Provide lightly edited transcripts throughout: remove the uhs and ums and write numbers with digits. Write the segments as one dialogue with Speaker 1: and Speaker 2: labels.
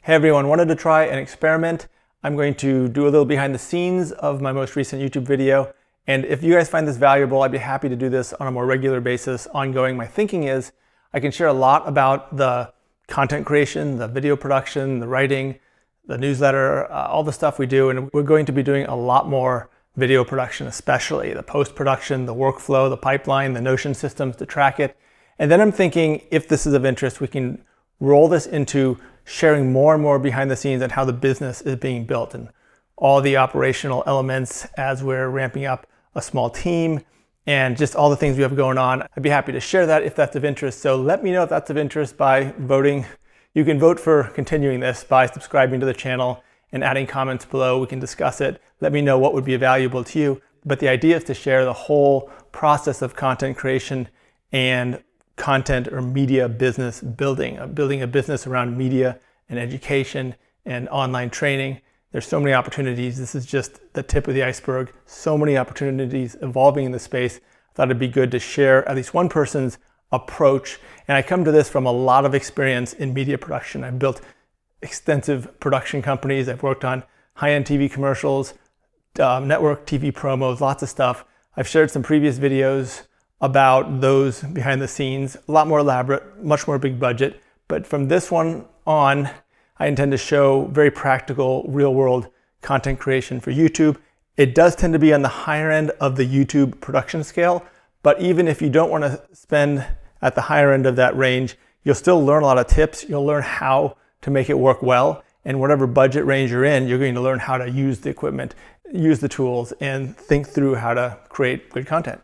Speaker 1: Hey everyone, wanted to try an experiment. I'm going to do a little behind the scenes of my most recent YouTube video. And if you guys find this valuable, I'd be happy to do this on a more regular basis, ongoing. My thinking is I can share a lot about the content creation, the video production, the writing, the newsletter, all the stuff we do. And we're going to be doing a lot more video production, especially the post-production, the workflow, the pipeline, the Notion systems to track it. And then I'm thinking if this is of interest, we can roll this into sharing more and more behind the scenes on how the business is being built and all the operational elements as we're ramping up a small team and just all the things we have going on. I'd be happy to share that if that's of interest. So let me know if that's of interest by voting. You can vote for continuing this by subscribing to the channel and adding comments below. We can discuss it. Let me know what would be valuable to you. But the idea is to share the whole process of content creation and content or media business building a business around media and education and online training. There's so many opportunities. This is just the tip of the iceberg. So many opportunities evolving in the space. I thought it'd be good to share at least one person's approach. And I come to this from a lot of experience in media production. I've built extensive production companies. I've worked on high-end TV commercials, network TV promos, lots of stuff. I've shared some previous videos about those behind the scenes, a lot more elaborate, much more big budget. But from this one on, I intend to show very practical, real world content creation for YouTube. It does tend to be on the higher end of the YouTube production scale, but even if you don't want to spend at the higher end of that range, you'll still learn a lot of tips. You'll learn how to make it work well. And whatever budget range you're in, you're going to learn how to use the equipment, use the tools, and think through how to create good content.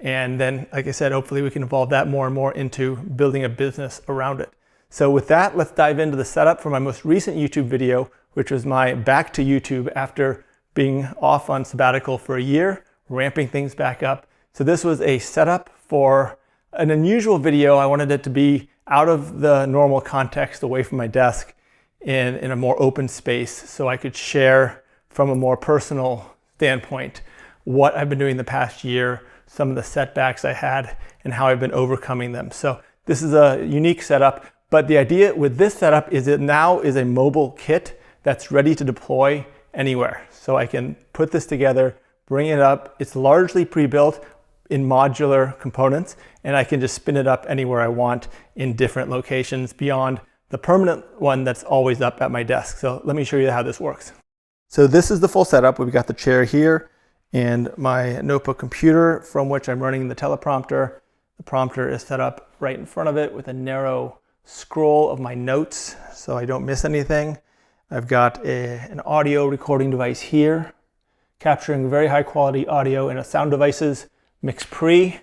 Speaker 1: And then, like I said, hopefully we can evolve that more and more into building a business around it. So with that, let's dive into the setup for my most recent YouTube video, which was my back to YouTube after being off on sabbatical for a year, ramping things back up. So this was a setup for an unusual video. I wanted it to be out of the normal context, away from my desk, in a more open space, so I could share from a more personal standpoint what I've been doing the past year, some of the setbacks I had, and how I've been overcoming them. So this is a unique setup, but the idea with this setup is it now is a mobile kit that's ready to deploy anywhere. So I can put this together, bring it up. It's largely pre-built in modular components, and I can just spin it up anywhere I want in different locations beyond the permanent one that's always up at my desk. So let me show you how this works. So this is the full setup. We've got the chair here and my notebook computer from which I'm running the teleprompter. The prompter is set up right in front of it with a narrow scroll of my notes so I don't miss anything. I've got an audio recording device here, capturing very high quality audio and sound devices, mix pre,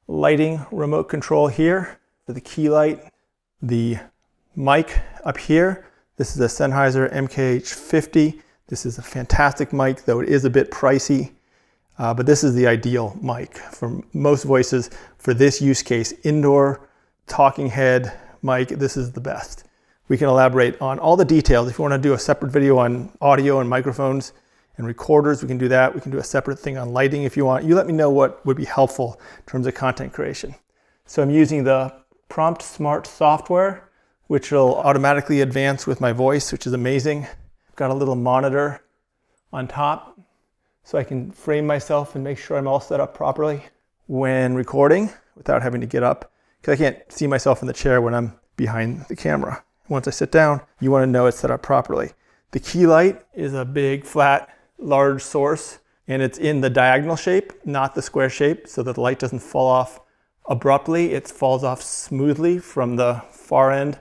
Speaker 1: lighting remote control here for the key light, the mic up here. This is a Sennheiser MKH50. This is a fantastic mic, though it is a bit pricey. But this is the ideal mic for most voices for this use case. Indoor talking head mic, this is the best. We can elaborate on all the details. If you want to do a separate video on audio and microphones and recorders, we can do that. We can do a separate thing on lighting if you want. You let me know what would be helpful in terms of content creation. So I'm using the Prompt Smart software, which will automatically advance with my voice, which is amazing. I've got a little monitor on top, so I can frame myself and make sure I'm all set up properly when recording without having to get up, because I can't see myself in the chair when I'm behind the camera. Once I sit down, you want to know it's set up properly. The key light is a big, flat, large source, and it's in the diagonal shape, not the square shape, so that the light doesn't fall off abruptly. It falls off smoothly from the far end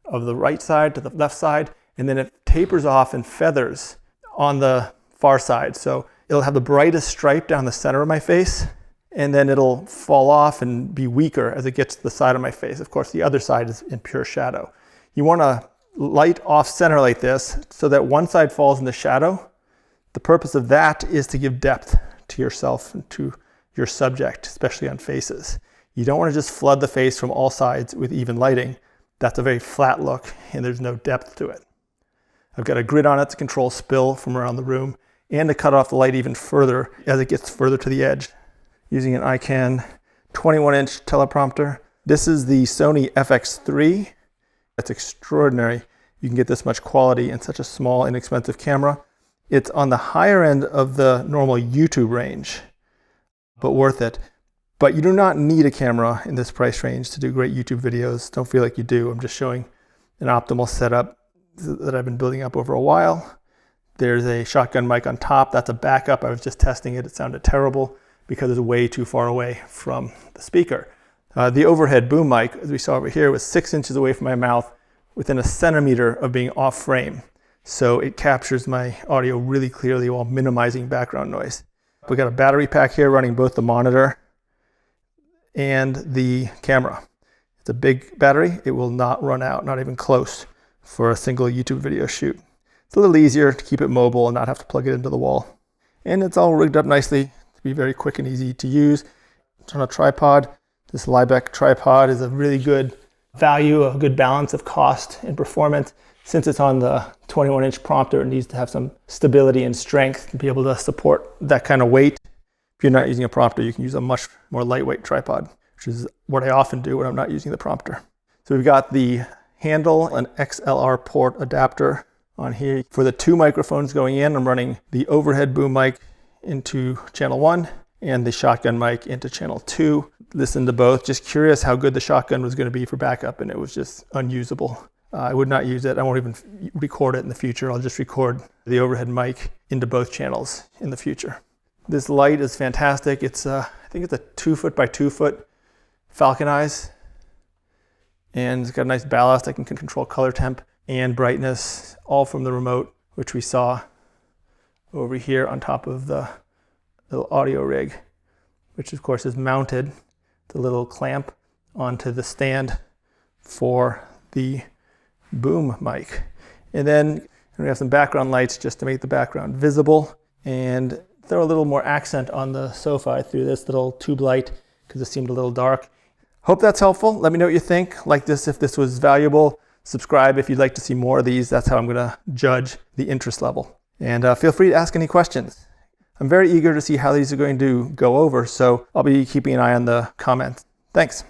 Speaker 1: of the right side to the left side, and then it tapers off and feathers on the far side. So it'll have the brightest stripe down the center of my face, and then it'll fall off and be weaker as it gets to the side of my face. Of course, the other side is in pure shadow. You want to light off center like this so that one side falls in the shadow. The purpose of that is to give depth to yourself and to your subject, especially on faces. You don't want to just flood the face from all sides with even lighting. That's a very flat look and there's no depth to it. I've got a grid on it to control spill from around the room and to cut off the light even further as it gets further to the edge. Using an iCan 21-inch teleprompter. This is the Sony FX3. That's extraordinary. you can get this much quality in such a small, inexpensive camera. It's on the higher end of the normal YouTube range, but worth it. But you do not need a camera in this price range to do great YouTube videos. Don't feel like you do. I'm just showing an optimal setup that I've been building up over a while. There's a shotgun mic on top. That's a backup. I was just testing it. It sounded terrible because it's way too far away from the speaker. The overhead boom mic, as we saw over here, was 6 inches away from my mouth, within a centimeter of being off frame. So it captures my audio really clearly while minimizing background noise. We got a battery pack here running both the monitor and the camera. It's a big battery. It will not run out, not even close, for a single YouTube video shoot. It's a little easier to keep it mobile and not have to plug it into the wall. And it's all rigged up nicely to be very quick and easy to use. It's on a tripod. This Liebeck tripod is a really good value, a good balance of cost and performance. Since it's on the 21-inch prompter, it needs to have some stability and strength to be able to support that kind of weight. If you're not using a prompter, you can use a much more lightweight tripod, which is what I often do when I'm not using the prompter. So we've got the handle, an XLR port adapter on here. For the 2 microphones going in, I'm running the overhead boom mic into channel 1 and the shotgun mic into channel 2. Listened to both, just curious how good the shotgun was going to be for backup, and it was just unusable. I would not use it. I won't even record it in the future. I'll just record the overhead mic into both channels in the future. This light is fantastic. It's I think it's a 2 foot by 2 foot Falcon Eyes, and it's got a nice ballast. I can control color temp and brightness, all from the remote, which we saw over here on top of the little audio rig, which of course is mounted, the little clamp, onto the stand for the boom mic. And then we have some background lights just to make the background visible, and throw a little more accent on the sofa. I threw this little tube light because it seemed a little dark. Hope that's helpful. Let me know what you think. Like this if this was valuable. Subscribe if you'd like to see more of these. That's how I'm going to judge the interest level. And feel free to ask any questions. I'm very eager to see how these are going to go over, so I'll be keeping an eye on the comments. Thanks.